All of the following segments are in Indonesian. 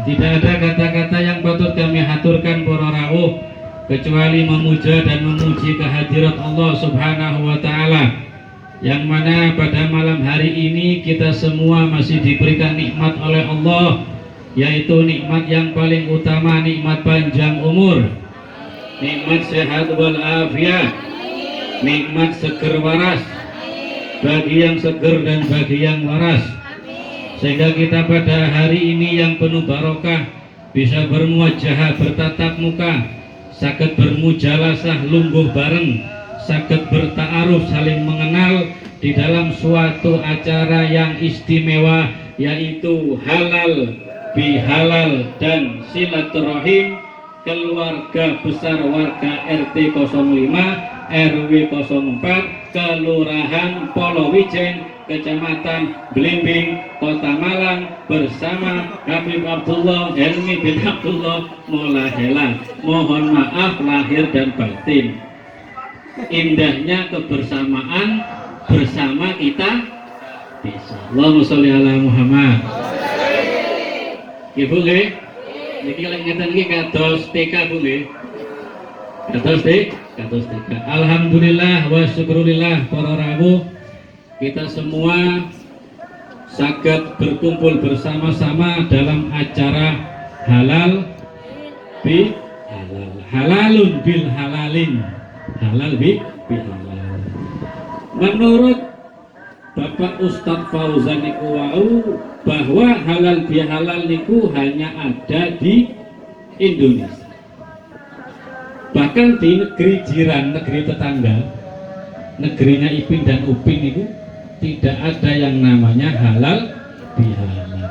Tidak ada kata-kata yang patut kami haturkan para rawuh kecuali memuja dan memuji kehadirat Allah Subhanahu wa taala, yang mana pada malam hari ini kita semua masih diberikan nikmat oleh Allah, yaitu nikmat yang paling utama, nikmat panjang umur, nikmat sehat wal afiat, nikmat seger waras bagi yang seger dan bagi yang waras, sehingga kita pada hari ini yang penuh barokah bisa bermuajahah, bertatap muka, saged bermujalasah lungguh bareng, saged bertaaruf, saling mengenal di dalam suatu acara yang istimewa, yaitu halal bihalal dan silaturahim keluarga besar warga RT 05 RW 04 Kelurahan Polowijen Kecamatan Blimbing Kota Malang bersama Habib Abdullah Helmi bin Abdullah Molahela. Mohon maaf lahir dan batin. Indahnya kebersamaan bersama kita bisa. Allahumma sholli ala Muhammad. Ibu nggih, niki kalau ngeten iki kados TK Bu nggih. Kados TK. Alhamdulillah wa syukurillah para rawuh, kita semua saged berkumpul bersama-sama dalam acara halal bi halal. Halalun bil halalin. Halal bi halal. Menurut Bapak Ustadz Fauzan niku wau bahwa halal bihalal niku hanya ada di Indonesia. Bahkan di negeri jiran, negeri tetangga, negerinya Ipin dan Upin itu tidak ada yang namanya halal bihalal.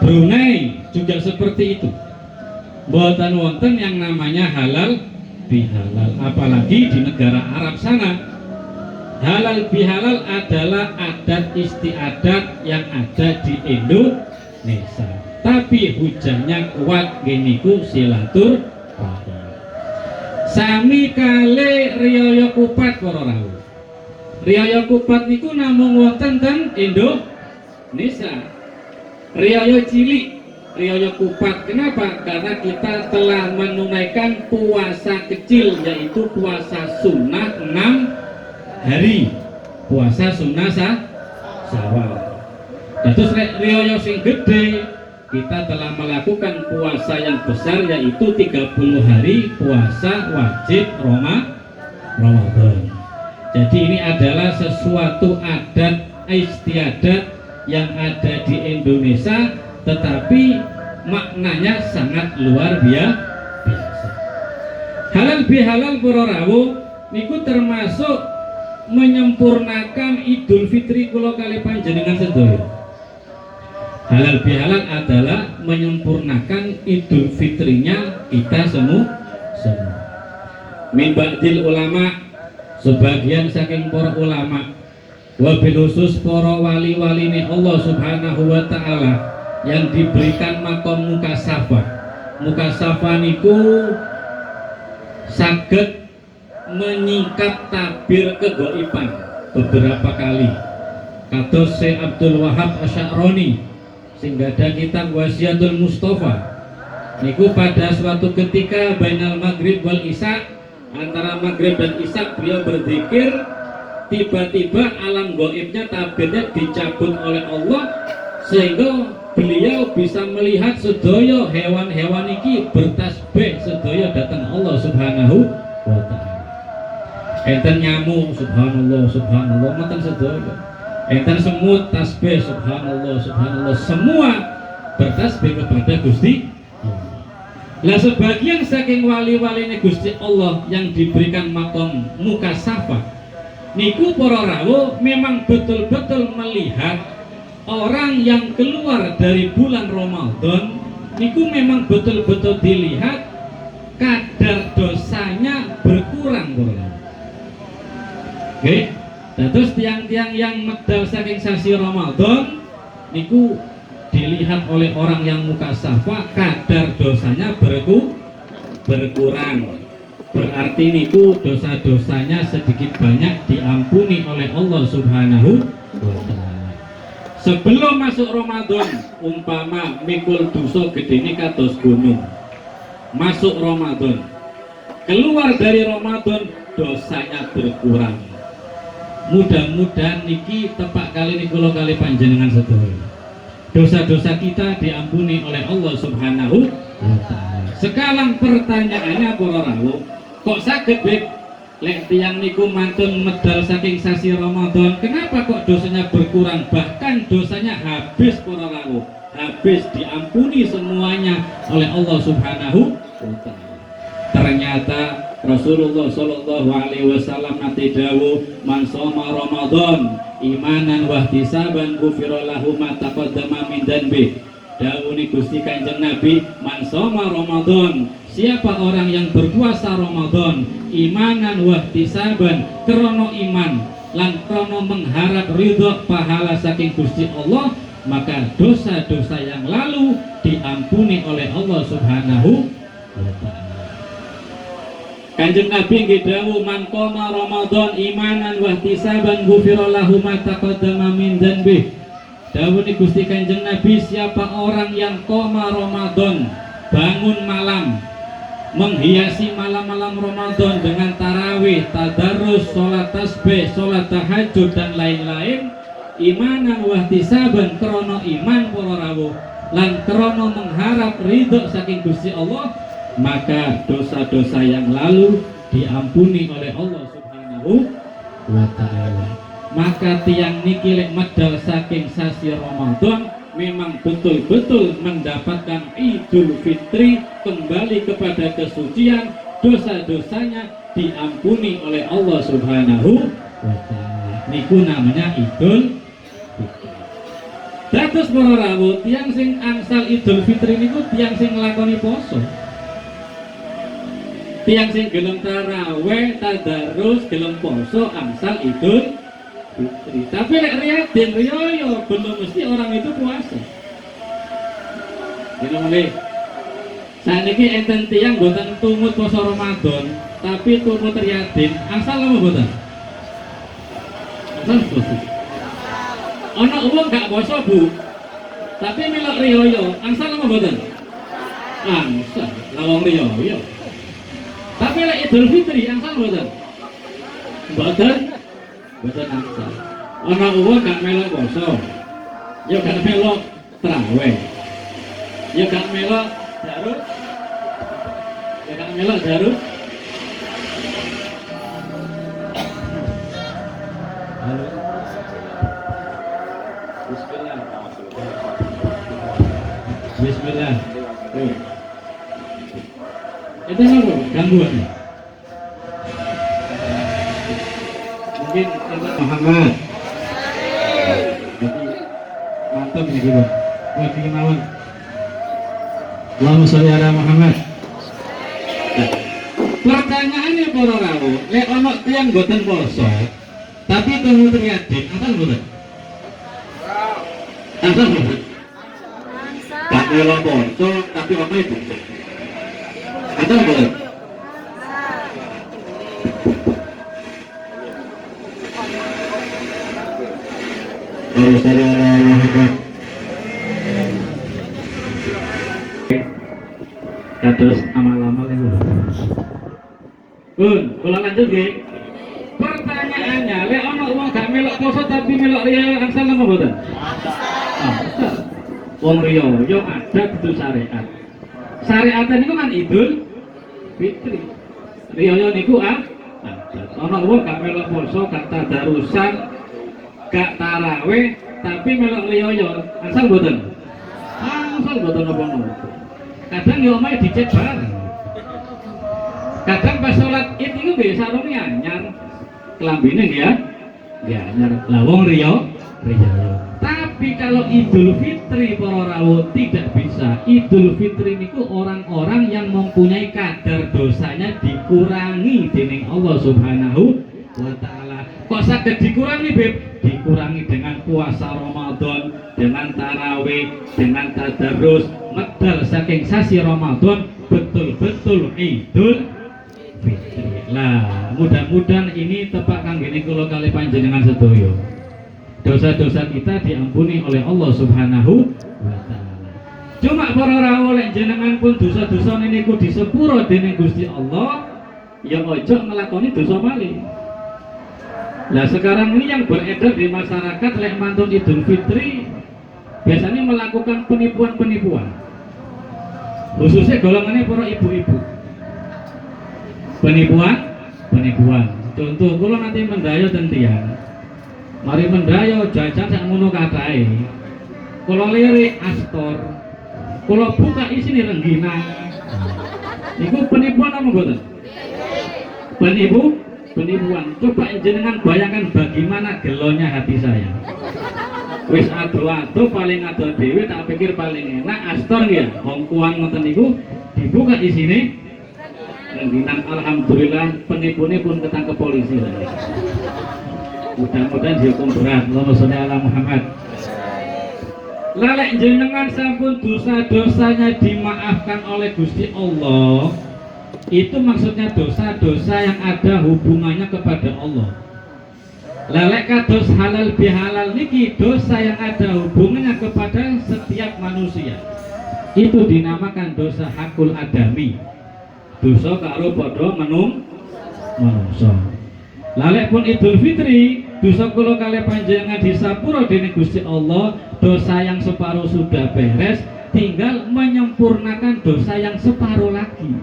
Brunei juga seperti itu. Mboten wonten yang namanya halal bihalal, apalagi di negara Arab sana. Halal bihalal adalah adat istiadat yang ada di Indonesia. Tapi hujannya kuat geniku silaturahim. Sami kali riyaya kupat para rawuh. Riyaya kupat niku namung wonten ten Indonesia. Riyaya cilik, riyaya kupat. Kenapa? Karena kita telah menunaikan puasa kecil, yaitu puasa sunnah 6 hari, puasa sunnah Syawal. Terus riyaya sing gede, kita telah melakukan puasa yang besar, yaitu 30 hari puasa wajib Ramadan. Jadi ini adalah sesuatu adat istiadat yang ada di Indonesia, tetapi maknanya sangat luar biasa. Halal bihalal para rawuh niku termasuk menyempurnakan Idul Fitri kula kali panjenengan sedaya. Halal bihalal adalah menyempurnakan Idul Fitrinya kita semua. Min ba'dil ulama, sebagian saking para ulama, wabil khusus para wali-wali ini Allah Subhanahu wa ta'ala yang diberikan makom mukasafah. Mukasafah niku saged menyingkap tabir kegoiban beberapa kali. Kados Syekh Abdul Wahab Asy'aroni sehingga ada kitab Wasiatul Mustafa niku pada suatu ketika bainal maghrib wal isya, antara maghrib dan isya beliau berzikir, tiba-tiba alam gaibnya tabirnya dicabut oleh Allah sehingga beliau bisa melihat sedaya hewan-hewan iki bertasbih sedaya datang Allah Subhanahu wa ta'ala. Enten nyamuk subhanallah subhanallah mboten sedaya. Enten semut tasbih subhanallah subhanallah, semua bertasbih kepada Gusti Allah. Lah sebagian saking wali-waline Gusti Allah yang diberikan makom mukasafah niku para rawuh memang betul-betul melihat orang yang keluar dari bulan Ramadan niku memang betul-betul dilihat kadar dosanya berkurang para rawuh. Oke. Nah, terus tiang-tiang yang medal saking sasi Ramadan niku dilihat oleh orang yang mukasafah kadar dosanya berkurang. Berarti niku dosa-dosanya sedikit banyak diampuni oleh Allah Subhanahu wa ta'ala. Sebelum masuk Ramadan, umpama mikul dosa gedene kados gunung. Masuk Ramadan, keluar dari Ramadan, dosanya berkurang. Mudah-mudahan niki tepak kali niku kali panjenengan sedaya. Dosa-dosa kita diampuni oleh Allah Subhanahu wa taala. Sekarang pertanyaannya para rawuh, kok saged lek tiyang niku mantun medal saking sasi Ramadan, kenapa kok dosanya berkurang, bahkan dosanya habis para rawuh, habis diampuni semuanya oleh Allah Subhanahu wa taala. Ternyata Rasulullah Shallallahu Alaihi Wasallam nanti dawuh, man shoma Ramadan imanan wa ihtisaban ghufira lahu ma taqaddama min dzanbi. Dawuh ni Gusti Kanjeng Nabi, man shoma Ramadan, siapa orang yang berpuasa Ramadan imanan wa ihtisaban, krana iman lan krana mengharap ridho pahala saking Gusti Allah, maka dosa-dosa yang lalu diampuni oleh Allah Subhanahu wa taala. Kanjeng Nabi nggih dawuh, man qoma Ramadan imanan wa ihtisaban ghufira lahu ma taqaddama min dzanbi. Dawuh ni Gusti Kanjeng Nabi, siapa orang yang qoma Ramadan, bangun malam, menghiasi malam-malam Ramadan dengan tarawih, tadarus, sholat tasbih, sholat tahajud dan lain-lain, imanan wa ihtisaban, krana iman para rawuh lan krana mengharap ridho saking Gusti Allah, maka dosa-dosa yang lalu diampuni oleh Allah Subhanahu wa taala. Maka tiang niki lek medal saking sasi Ramadan memang betul-betul mendapatkan Idul Fitri, kembali kepada kesucian, dosa-dosanya diampuni oleh Allah Subhanahu wa taala. Niku namanya Idul Fitri. Dados para rawuh, tiang sing angsal Idul Fitri niku tiang sing nglakoni poso. Tiang sing gelem taraweh, tadarus, gelem poso, angsal Idul Fitri. Tapi lek riyaden riyo belum mesti orang itu puasa. Gini mulai. Saat ini enten tiang boten tumut poso Ramadan, tapi tumut riyaden, angsal apa boten? Angsal poso. Ana wong gak poso Bu, tapi melok riyo, angsal apa boten? Angsal, lawang riyo. Tapi lek Idul Fitri angsal mboten? Mboten angsal. Ana uwong gak melok poso, ya gak melok traweh, ya gak melok darus, ya gak melok darus. Halo. Bismillah. Bismillah. Itu apa? Gangguan. Mungkin Muhammad. Jadi mantap ini gitu. Buat bikin mawon. Allahumma sholli ala Muhammad. Nah, pertanyaannya para rawuh, lek ana tiyang boten poso, tapi tumut riyaden, asal boten? Asal boten? Gak melok poso, tapi omahe poso. Asal boten? Kados amal-amal itu. Pun, kula lanjut nggih. Pertanyaannya, lek ana wong gak melok poso tapi melok riya angsal apa mboten? Angsal. Wong riya yo ada kudu syariat. Syariat niku kan Idul Fitri. Riya niku ana wong gak melok poso, gak tadarusan, gak tarawih, tapi melok riya angsal mboten? Angsal mboten apa-apa. Kadang yo omahe dicek bareng. Kadang pas sholat Id itu biasa sarunge anyar, kelambine ya anyar. Lah wong riya. Tapi kalau Idul Fitri para rawuh tidak bisa. Idul Fitri niku orang-orang yang mempunyai kadar dosanya dikurangi dening Allah Subhanahu wa taala. Kok saged dikurangi, Beb? Dikurangi dengan puasa Ramadan, dengan tarawih, dengan tadarus, medal saking sasi Ramadan, betul-betul Idul Fitri. Lah, mudah-mudahan ini tepak kanggene kula kali panjenengan sedaya. dosa-dosa kita diampuni oleh Allah Subhanahu wa taala. Cuma para rawuh lek jenengan pun dosa-dosa niku disepuro dening Gusti Allah, ya ojo nglakoni dosa malih. Nah sekarang ini yang beredar di masyarakat lek mantun Idul Fitri biasanya melakukan penipuan-penipuan, khususnya golongannya para ibu-ibu. Penipuan. Contoh, kalau nanti mendayo tentian, mari mendayo jajan sak ngono katae. Kalau lirik astor, kalau buka isine rengginang. Iku penipuan apa mboten? Penipuan. Coba jenengan bayangkan bagaimana gelonya hati saya. Wis ado-ado paling ado dhewe tak pikir paling enak astor ya. Wong kuan ngoten niku dibuka isine rengginang. Alhamdulillah penipune pun ketangkep polisi. Mudah-mudahan dihukum berat. Allahumma sholli ala Muhammad. Lalek jenengan sampun dosa-dosanya dimaafkan oleh Gusti Allah, itu maksudnya dosa-dosa yang ada hubungannya kepada Allah. Lalek kados halal bihalal niki dosa yang ada hubungannya kepada setiap manusia, itu dinamakan dosa hakul adami, dosa karo padha manungsa. Lalek pun Idul Fitri dosa kula kalih panjenengan disapura dening Gusti Allah, dosa yang separuh sudah beres, tinggal menyempurnakan dosa yang separuh lagi.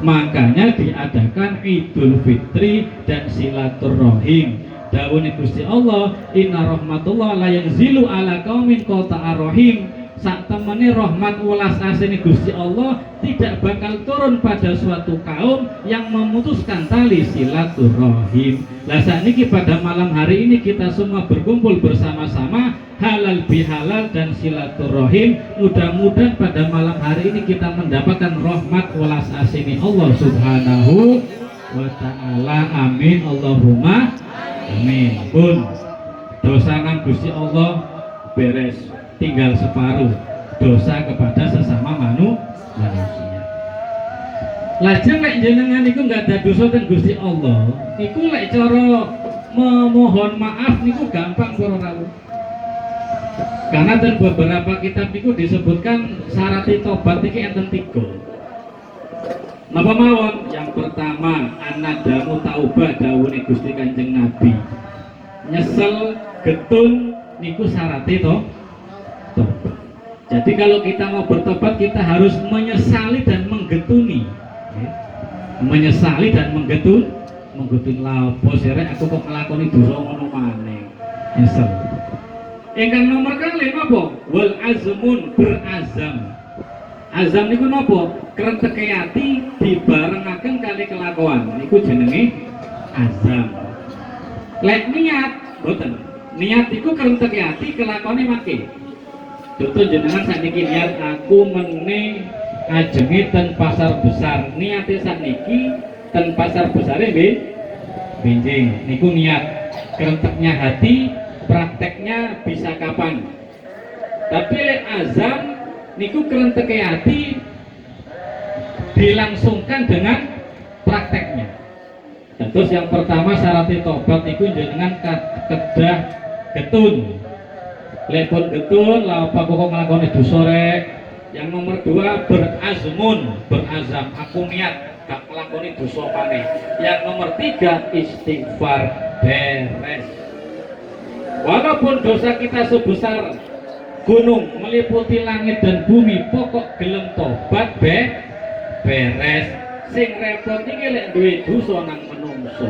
Makanya diadakan Idul Fitri dan silaturahim. Dawuhne Gusti Allah, inna rahmatullah la yanzilu ala qaumin qata'ar rahim. Sak temene rahmat welas asine Gusti Allah tidak bakal turun pada suatu kaum yang memutuskan tali silaturahim. Lah sakniki pada malam hari ini kita semua berkumpul bersama-sama halal bihalal dan silaturahim. Mudah-mudahan pada malam hari ini kita mendapatkan rahmat welas asine Allah Subhanahu wa taala. Amin Allahumma amin. Pun dosa kan Gusti Allah beres, tinggal separuh dosa kepada sesama manusia. Lajeng lek jenengan niku nggak ada dosa ten Gusti Allah, iku lek cara memohon maaf niku gampang para rawuh. Karena dan beberapa kitab niku disebutkan syarat tobat niki enten 3. Napa mawon? Yang pertama, anadamu taubah dawuhne Gusti Kanjeng Nabi. Nyesel getun niku syaratnya tobat. Jadi kalau kita mau bertobat kita harus menyesali dan menggetuni. Menyesali dan menggetun lapo sirek aku kok nglakoni dosa ngono maneh. Nyesel. Ingkang nomor kali napa? Wal azmun, berazam. Azam niku napa? Krenteke ati dibarengaken kali kelakuan. Niku jenenge azam. Lek niat boten. Niat iku krenteke ati kelakone make. Contoh jenengan sakniki niat aku meneh ajengi ten pasar besar. Niate sakniki ten pasar besare nggih benjing. Niku niat. Krenteknya hati, prakteknya bisa kapan. Tapi lek azam niku krenteke hati dilangsungkan dengan prakteknya. Terus yang pertama syarat tobat niku jenengan kedah getun. Lepon getun lah apa kok nglakoni dosa rek. Yang nomor 2 berazam aku niat gak nglakoni dosa maneh. Yang nomor 3 istighfar beres. Walaupun dosa kita sebesar gunung meliputi langit dan bumi, pokok gelem tobat beres. Sing repot iki lek duwe dosa nang menungso.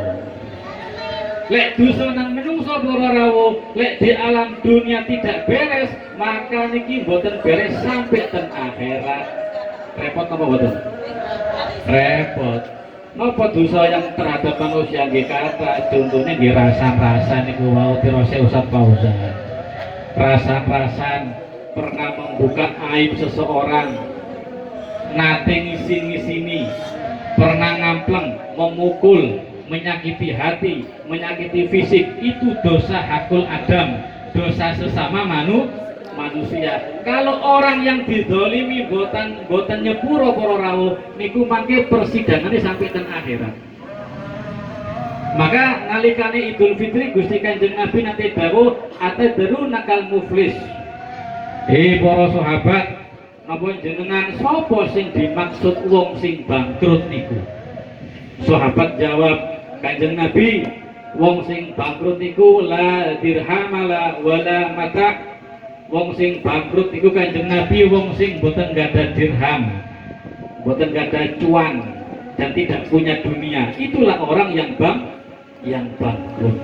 Lek dosa nang menungso para rawuh, lek di alam dunia tidak beres, maka niki mboten beres sampai ten akhirat. Repot apa mboten? Repot. Napa dosa yang terhadap manusia nggih kata contohnya nggih rasa-rasa niku wau tirose Ustaz Fauzan. Rasa-rasan pernah membuka aib seseorang, nate ngisi-ngisini, pernah ngampleng, memukul, menyakiti hati, menyakiti fisik, itu dosa hakul adam, dosa sesama manusia. Kalau orang yang didolimi boten nyepuro para rawuh niku mangke persidangannya sampai ten akhirat. Maka nalikane Idul Fitri Gusti Kanjeng Nabi nanti dawuh atadru nakal muflis. Para sahabat, napa jenengan sapa sing dimaksud wong sing bangkrut niku? Sahabat jawab Kanjeng Nabi, wong sing bangkrut niku la dirhamala wala mata. Wong sing bangkrut niku Kanjeng Nabi wong sing boten gadah dirham, boten gadah cuan dan tidak punya dunia. Itulah orang yang bangkrut.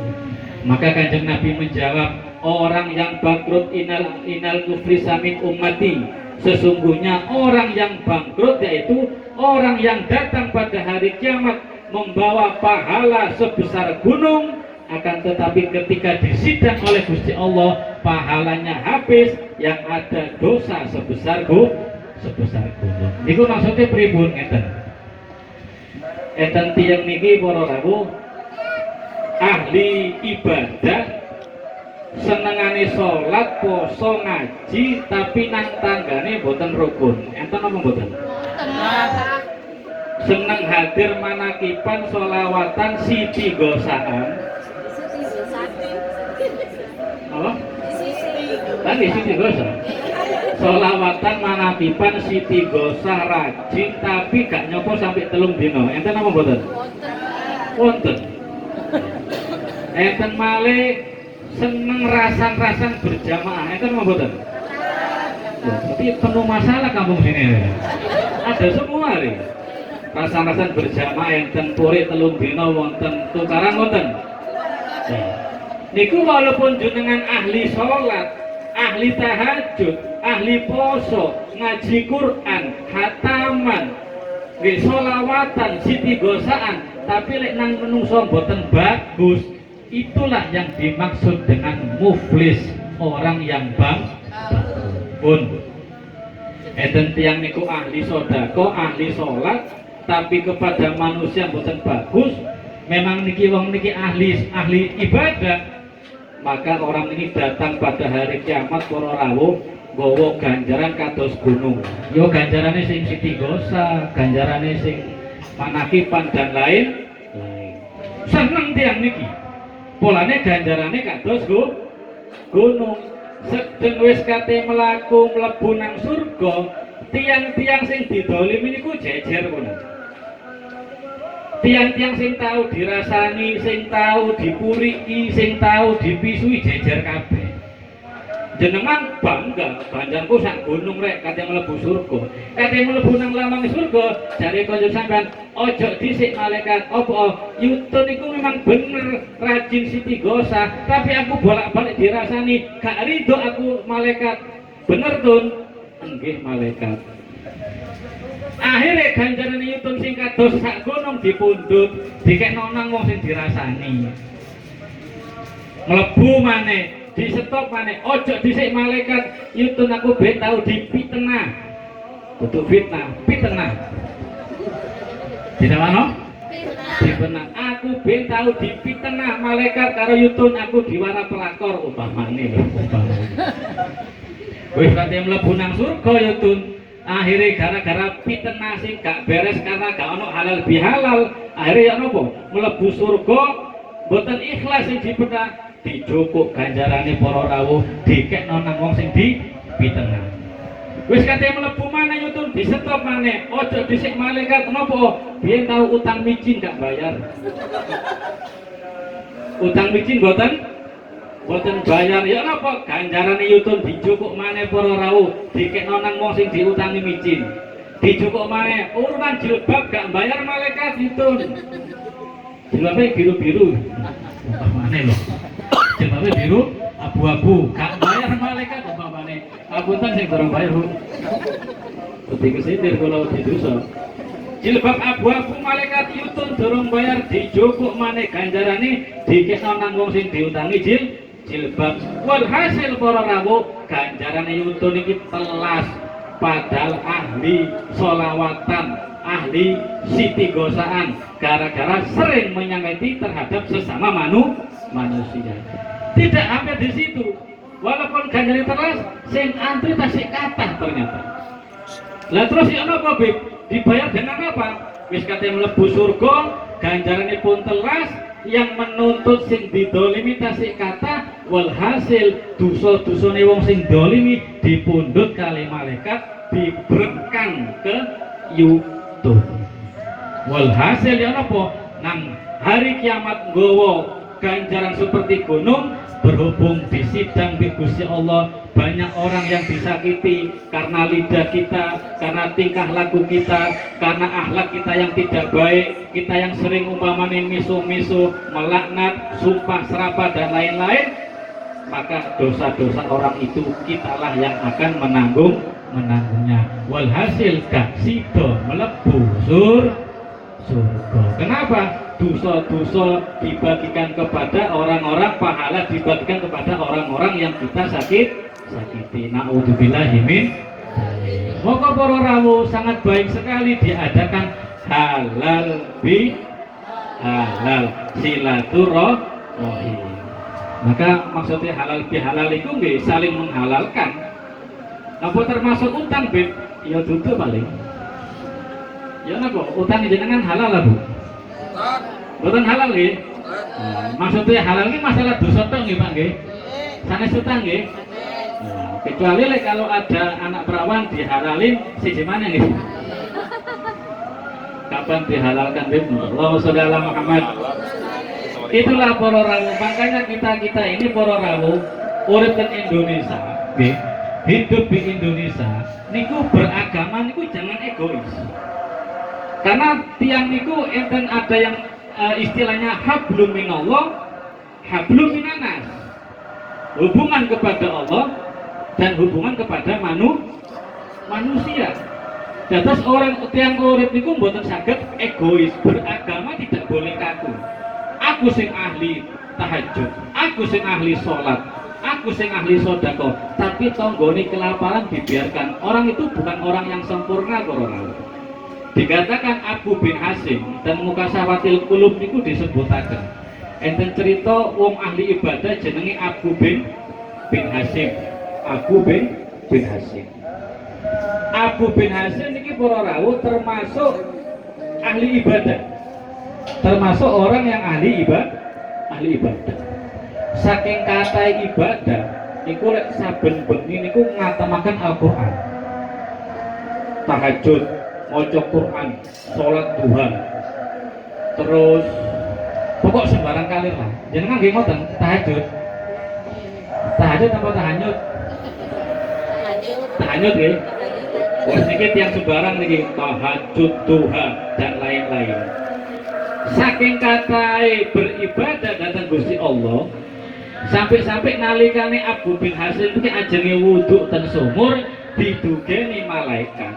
Maka Kanjeng Nabi menjawab, orang yang bangkrut inal muflisa min ummati. Sesungguhnya orang yang bangkrut yaitu orang yang datang pada hari kiamat membawa pahala sebesar gunung, akan tetapi ketika disidang oleh Gusti Allah pahalanya habis, yang ada dosa sebesar gunung. Niku maksudnya pripun ngeten? Eten tiyang niki para rawuh ahli ibadah, senengane salat, poso, ngaji, tapi nang tanggane boten rukun. Enten apa mboten? Seneng hadir manakipan, solawatan, siti gosaan. Apa? Tadi siti gosa. Solawatan, manakipan, siti gosah, rajin, tapi gak nyopo sampai 3 dino. Enten apa mboten? Wonten. Enten malih seneng rasan-rasan berjamaah. Enten apa mboten? Tapi penuh masalah kampung sini. Ada semua nih. Rasan-rasan berjamaah enten puri 3 dina wonten tukaran wonten. Niku walaupun jenengan ahli sholat, ahli tahajud, ahli poso, ngaji Quran, khataman, nggih sholawatan, siti gosaan, tapi lek nang menungso boten bagus, itulah yang dimaksud dengan muflis, orang yang bangkrut. Eden tiang niku ahli sodako, ahli sholat, tapi kepada manusia boten bagus. Memang niki wong niki ahli ibadah. Maka orang ini datang pada hari kiamat para rawuh nggawa ganjaran kados gunung. Yo ganjarane sing siti gosa, ganjarane sing manakipan dan lain. Seneng tiang niki. Polane ganjarane kados gunung. Sedeng wis kate mlaku mlebu nang surga, tiang-tiang sing didolimi niku jejer kono. Tiang-tiang sing tahu dirasani, sing tahu dipuriki, sing tahu dipisui jejer kabeh. Jenengan bangga, banjarku sak gunung rek kate mlebu surga. Kate mlebu nang lawang surga, jare kanjeng sampean, ojo dhisik malaikat apa Yutun iku memang bener rajin siti gosa, tapi aku bolak-balik dirasani, gak rido aku malaikat. Bener Tun? Nggih malaikat. Akhirnya ganjaran Yutun sing kados sak gunung dipundhut, dikekno nang wong sing dirasani. Mlebu maneh, disetop maneh, ojo dhisik malaikat Yutun aku ben tau dipitnah. Kudu fitnah, pitnah. Dinamano? Dipitnah. Aku ben tau dipitnah malaikat karo Yutun aku diwara pelakor upamane lho. Wis kate mlebu nang surga Yutun. Akhirnya gara-gara pitnah sing gak beres karena gak ono halal bihalal, akhirnya ya nopo mlebu surga boten ikhlas sing dipetah, dijukuk ganjarane para rawuh dikekno nang wong sing dipitnah. Wis kate mlebu maneh Yutun disetop maneh, ojo dhisik malaikat nopo biyen tau utang micin gak bayar. Utang micin boten bayar, ya napa ganjarane Yutun dijukuk maneh para rawuh dikekno nang wong sing diutangi micin. Dijukuk maneh urunan jilbab gak bayar malaikat Yutun. Jilbabe biru-biru. Umpamane lho. Jilbabe biru abu-abu gak bayar malaikat umpamane. Apunten sing durung bayar. Kudu kesindir kula didosa. Jilbab abu-abu malaikat Yutun durung bayar dijukuk maneh ganjarane dikekno nang wong sing diutangi jilbab. Walhasil para rawuh ganjarane Yutun iki telas, padahal ahli sholawatan, ahli siti gosaan, gara-gara sering menyakiti terhadap sesama manusia. Tidak sampai di situ, walaupun ganjarane telas, sing antri tasik kathah ternyata. Lah terus ya napa Bib? Dibayar dengan apa? Wis kate mlebu surga, ganjarane pun telas, yang menuntut sing didolimi tasik kata walhasil dosa-dosane wong sing dolimi dipundhut kali malaikat dibrekan ke YouTube. Walhasil ya apa? Nang hari kiamat nggawa ganjaran seperti gunung, berhubung di sidang di Gusti Allah banyak orang yang disakiti karena lidah kita, karena tingkah laku kita, karena akhlak kita yang tidak baik, kita yang sering umpamanya misu-misu, melaknat, sumpah serapah dan lain-lain, maka dosa-dosa orang itu kitalah yang akan menanggungnya. Walhasil gak sido mlebu surga. Kenapa? Dosa-dosa dibagikan kepada orang-orang, pahala dibagikan kepada orang-orang yang kita sakiti. Na'udzubillahi min dzalik. Maka para rawuh sangat baik sekali diadakan halal bi halal silaturahim. Maka maksudnya halal bi halal itu nggih saling menghalalkan. Napa termasuk utang, Beb? Ya dudu paling. Ya napa? Utang jenengan halal lah, Bu? Mboten halal nggih. Maksudnya halal ini masalah dosa tok nggih, Pak nggih. Sanes utang nggih. Kecuali kalau ada anak perawan dihalalin siji mana nih? Kapan dihalalkan, Beb? Allahumma sholli ala Muhammad. Itulah para rawuh. Makanya kita ini para rawuh urip di Indonesia, nggih. Hidup di Indonesia niku beragama niku jangan egois. Karena tiang niku enten ada yang istilahnya hablum minallah, hablum minanas. Hubungan kepada Allah dan hubungan kepada manusia. Dados orang tiang urip niku mboten saged egois, beragama tidak boleh kaku. Aku sing ahli tahajud, aku sing ahli sholat, aku sing ahli sodako, tapi tonggone kelaparan dibiarkan. Orang itu bukan orang yang sempurna, orang. Dikatakan Abu bin Hasim dan Mukasawatil Qulub niku disebutaken. Enten cerita wong ahli ibadah jenenge Abu bin Hasim. Abu bin Hasim. Abu bin Hasim niki para rawuh termasuk ahli ibadah. Termasuk orang yang ahli ibadah. Saking katai ibadah niku lek saben bengi niku ngatemaken Al-Qur'an. Tahajud, maca Qur'an, salat duha. Terus pokok sembarang kali lah. Jenengan nggih ngoten tahajud. Tahajud apa tahanyut? Tahanyut nggih. Wes niki tiyang sembarang niki tahajud, duha dan lain-lain. Saking katai beribadah datang Gusti Allah, sampai nalikane Abu bin Hasim iki ajenge wudu ten sumur didugeni malaikat.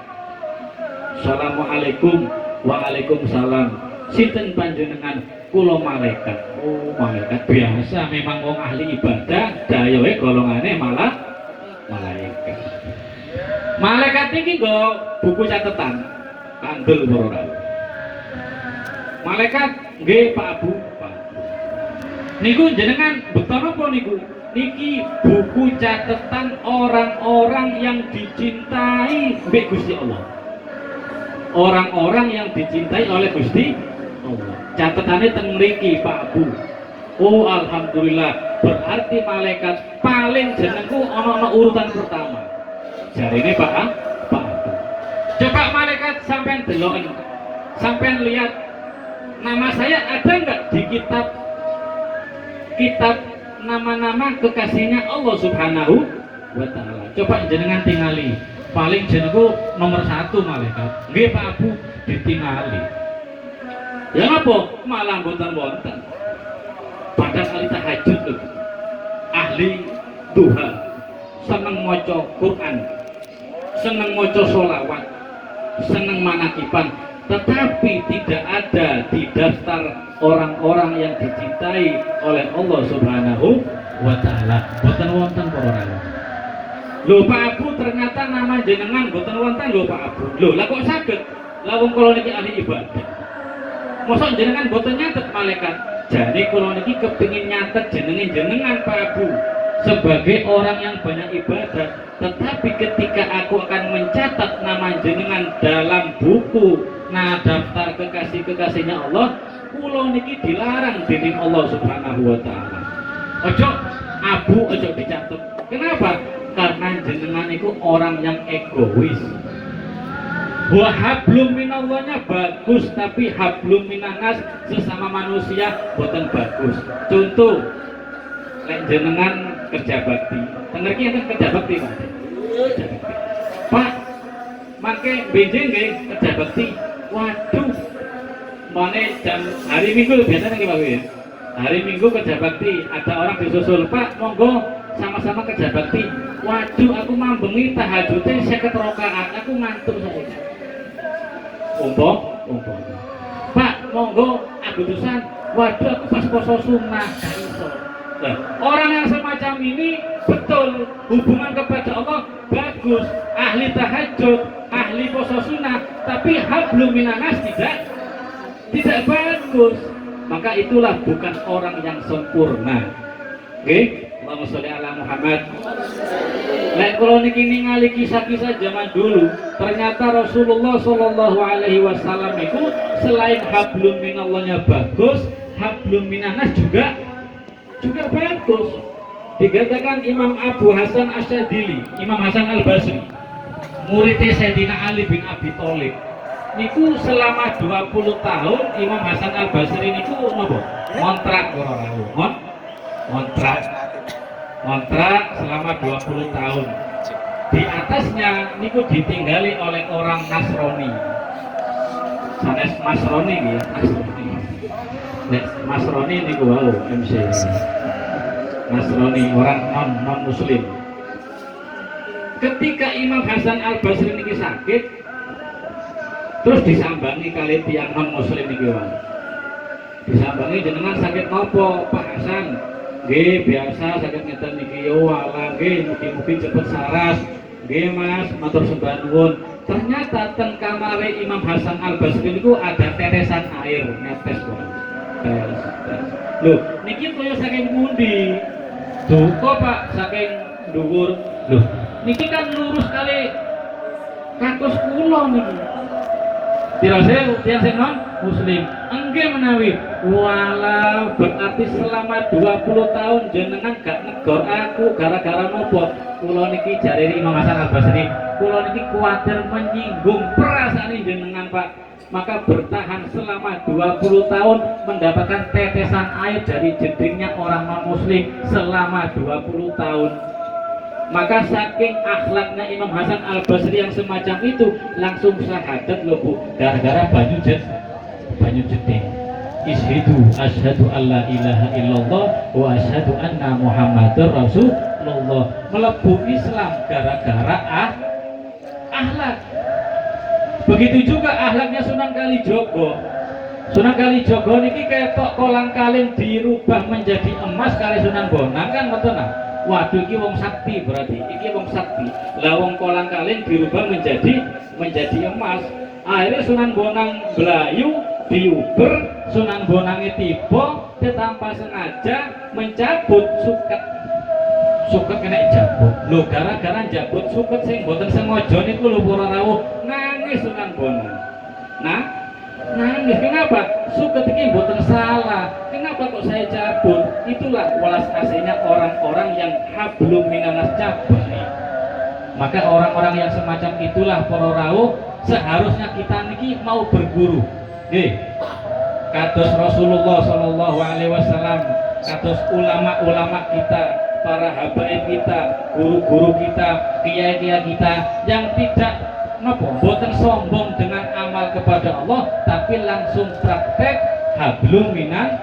Assalamualaikum. Waalaikumsalam. Sinten panjenengan? Kula malaikat. Oh, malaikat biasa memang wong ahli ibadah, dayoe golongane malah malaikat. Malaikat iki nggo buku catatan. Kandel para. Malaikat nggih Pak Abu. Niku jenengan beton apa niku? Niki buku catatan orang-orang yang dicintai oleh Gusti Allah. Orang-orang yang dicintai oleh Gusti Allah. Catatannya teng mriki Pak Abu. Oh alhamdulillah, berarti malaikat paling jenengku ana urutan pertama. Jarine Pak Abu. Coba malaikat sampean deloken. Sampean lihat nama saya ada enggak di kitab nama-nama kekasihnya Allah Subhanahu wa ta'ala. Coba jenengan tingali. Paling jenengku nomor 1 malaikat. Nggih Pak Abu ditingali. Ya apa? Malah wonten-wonten. Pada kali tahajud lho. Ahli duha. Seneng maca Quran. Seneng maca sholawat. Seneng manakiban. Tetapi tidak ada di daftar orang-orang yang dicintai oleh Allah Subhanahu wa ta'ala. Boten wonten para rawuh. Lho Pak Abu ternyata nama jenengan boten wonten lho Pak Abu. Lho lah kok saged? Lah wong kula niki ahli ibadah. Mosok jenengan boten nyatet malaikat. Jadi kula niki kepengin nyatet jenengan Pak Abu sebagai orang yang banyak ibadah. Tetapi ketika aku akan mencatat nama jenengan dalam buku daftar kekasih-kekasihnya Allah, kula niki dilarang dening Allah Subhanahu wa taala. Ojo abu, ojo dicatat. Kenapa? Karena jenengan itu orang yang egois. Wa hablum minallahnya bagus, tapi hablum minanas sesama manusia boten bagus. Contoh, lek jenengan kerja bakti. Tengerki enten kerja bakti, Pak. Kerja bakti. Pak, make benjing nggih kerja bakti. Waduh. Mane jam hari Minggu biasanya nggih Pak ya. Hari Minggu kerja bakti, ada orang disusul, Pak, monggo sama-sama kerja bakti. Waduh, aku mambengi tahajudnya 50 rakaat, aku ngantuk saya. Umpam. Pak, monggo agustusan. Waduh, aku pas poso sunnah, gak iso. Nah, orang yang semacam ini betul hubungan kepada Allah bagus, ahli tahajud, ahli poso sunnah, tapi hablum minanas tidak bagus. Maka itulah bukan orang yang sempurna. Oke? Allahumma sholli ala Muhammad. Lek kula niki ningali kisah-kisah zaman dulu, ternyata Rasulullah Shallallahu alaihi wasallam itu selain hablum minallahnya bagus, hablum minanas juga bagus. Dikatakan Imam Abu Hasan Asyadili, Imam Hasan Al-Basri, muridnya Sayyidina Ali bin Abi Thalib. Niku selama 20 tahun Imam Hasan Al-Basri niku napa? Kontrak ora kontrak selama 20 tahun. Di atasnya niku ditinggali oleh orang Nasrani. Sanes Masroni ya, Masroni niku wau MC. Nasrani orang non muslim. Ketika Imam Hasan Al-Basri niki sakit, terus disambangi kali tiang non muslim niki wau. Disambangi jenengan sakit nopo Pak Hasan? Nggih biasa sakit ngeten niki yo ala nggih mugi-mugi cepet saras. Nggih Mas, matur sembah nuwun. Ternyata teng kamare Imam Hasan Al-Basri niku ada tetesan air netes kok. Loh, niki koyo saking pundi? Duka Pak, saking dhuwur. Loh, niki kan lurus kali kakus kula niki. Dirasa tiang sing non muslim enggak menawi walau berarti selama 20 tahun jenengan gak negor aku gara-gara nopo. Kula niki jare Imam Hasan Al-Basri, kula niki kuwatir menyinggung perasaan jenengan Pak, maka bertahan selama 20 tahun mendapatkan tetesan air dari jedingnya orang non muslim selama 20 tahun. Maka saking akhlaknya Imam Hasan Al-Basri yang semacam itu langsung syahadat loh Bu, gara-gara banyu jeding. Ishidu asyhadu alla ilaha illallah wa asyhadu anna Muhammadar Rasulullah. Melebu Islam gara-gara akhlak. Begitu juga akhlaknya Sunan Kalijogo. Sunan Kalijogo niki ketok kolang kaling dirubah menjadi emas kali Sunan Bonang kan ngoten nah. Waduh iki wong sakti berarti. Iki wong sakti. Lah wong kolang kaling dirubah menjadi emas. Akhirnya Sunan Bonang belayu diuber, Sunan Bonangnya tiba tanpa sengaja mencabut suket kena jabut. Lho gara-gara jabut suket sing boten sengaja niku lho para rawuh nangis Sunan Bonang. Nah, nangis kenapa? Suket iki boten salah. Kenapa kok saya cabut? Itulah welas asihnya orang-orang yang hablum minanas cabai. Maka orang-orang yang semacam itulah para rawuh seharusnya kita niki mau berguru. Nggih. Kados Rasulullah Shallallahu alaihi wasallam, kados ulama-ulama kita, para habaib kita, guru-guru kita, kiai-kiai kita yang tidak boten sombong dengan amal kepada Allah tapi langsung praktek hablum minanas.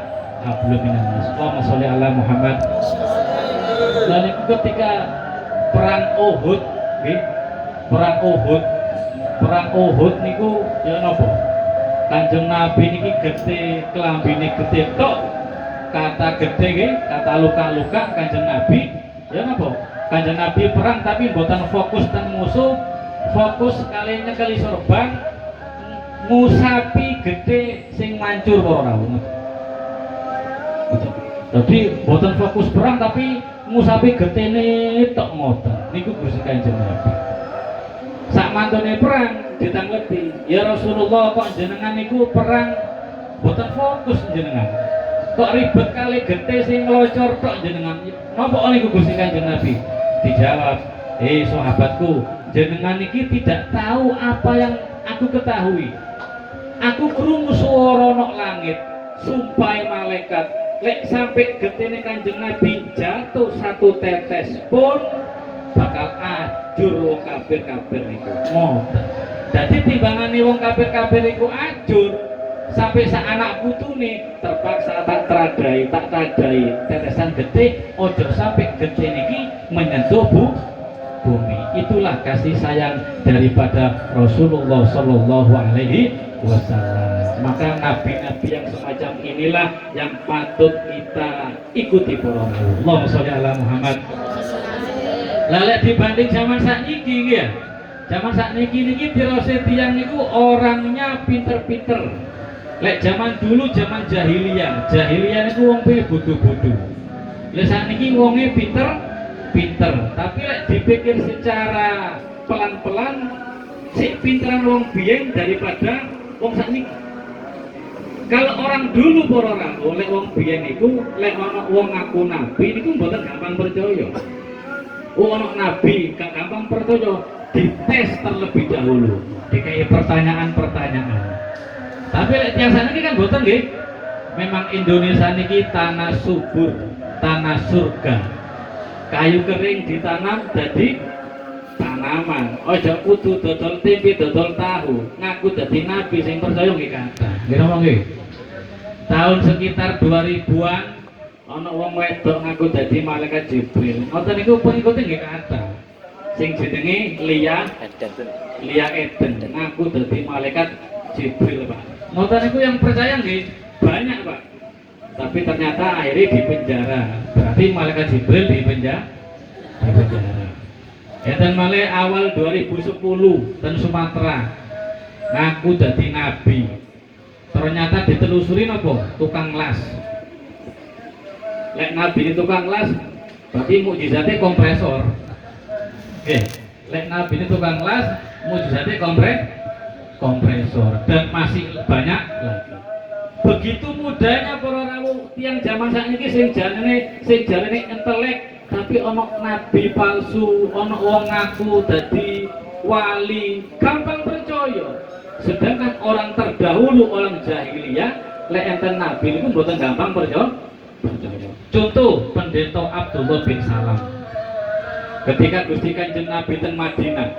Allahumma sholli ala Muhammad. Dan ketika perang Uhud, nggih, perang Uhud niku ya napa? Kanjeng Nabi niki gede, kelambine gede tok. Kata gede nggih, kata luka-luka Kanjeng Nabi ya napa? Kanjeng Nabi perang tapi mboten fokus teng musuh, fokus kali nyekeli sorban ngusapi gede sing mancur para rawuh. Jadi mboten fokus perang tapi ngusapi getene tok ngoten. Niku Gusti Kanjeng Nabi. Sak mantune perang ditangleti, ya Rasulullah kok jenengan niku perang boten fokus jenengan. Kok ribet kali gete sing nglocor tok jenengan. Napa niku Gusti Kanjeng Nabi? Dijawab, sahabatku, jenengan iki tidak tahu apa yang aku ketahui. Aku krungu swara nok langit, sumpahe malaikat, lek sampai getene Kanjeng Nabi jatuh satu tetes pun bakal ajur wong kafir-kafir niku. Dadi timbangane wong kafir-kafir niku ajur, sampai sa anak putune terpaksa tak tradai tetesan gede, ojo sampai gede niki menyentuh bumi. Itulah kasih sayang daripada Rasulullah Shallallahu Alaihi Wasallam. Maka nabi-nabi yang semacam inilah yang patut kita ikuti para Allahumma sholli ala Muhammad. Lalu dibanding zaman sakniki ya, zaman sakniki niki dirose tiyang niku orangnya pinter-pinter. Lek zaman dulu zaman jahiliyah niku wong bodoh-bodoh. Lek sakniki wonge pinter, tapi lek dipikir secara pelan-pelan sik pinteran wong biyen daripada wong sakniki. Kalau orang dulu para rawuh lek wong biyen niku lek ana wong ngaku nabi niku mboten gampang percaya. Ana nabi gak gampang percaya, dites terlebih dahulu, dikai pertanyaan-pertanyaan. Tapi lek tiyang saniki kan mboten nggih. Memang Indonesia niki tanah subur, tanah surga. Kayu kering ditanam jadi tanaman. Ojo kudu dodol tempe, dodol tahu. Ngaku dadi nabi sing percaya nggih kathah. Nggih napa nggih? Tahun sekitar 2000-an ana wong wedok ngaku dadi malaikat Jibril. Ngoten niku pengikute nggih kathah. Sing jenenge Lia Eden ngaku dadi malaikat Jibril, Pak. Ngoten niku yang percaya nggih banyak, Pak. Tapi ternyata akhirnya di penjara. Berarti malaikat Jibril di penjara. Eden malih awal 2010 ten Sumatera ngaku dadi nabi. Ternyata ditelusuri napa? Tukang las. Lek nabi ini tukang las, berarti mukjizatnya kompresor. Lek nabi ini tukang las, mukjizatnya kompresor, dan masih banyak lagi. Begitu mudahnya para rawuh tiang zaman sakniki sing jarene entelek, tapi ono nabi palsu, ono wong ngaku dadi wali, gampang percaya. Sedangkan orang terdahulu, orang jahiliyah, lek enten nabi niku mboten gampang percaya. Contoh Pendeta Abdullah bin Salam. Ketika Gusti Kanjeng Nabi ten Madinah,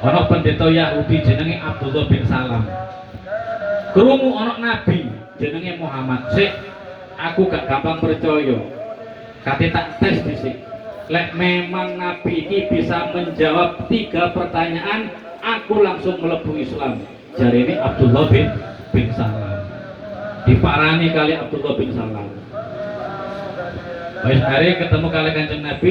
ana pendeta Yahudi jenenge Abdullah bin Salam. Krungu ana nabi jenenge Muhammad. Sik, aku gak gampang percaya. Kate tak tes dhisik. Lek memang nabi iki bisa menjawab 3 pertanyaan, aku langsung mlebu Islam. Jarine Abdullah bin Salam. Diparani kali Abdullah bin Salam. Wis hari ketemu kali Kanjeng Nabi,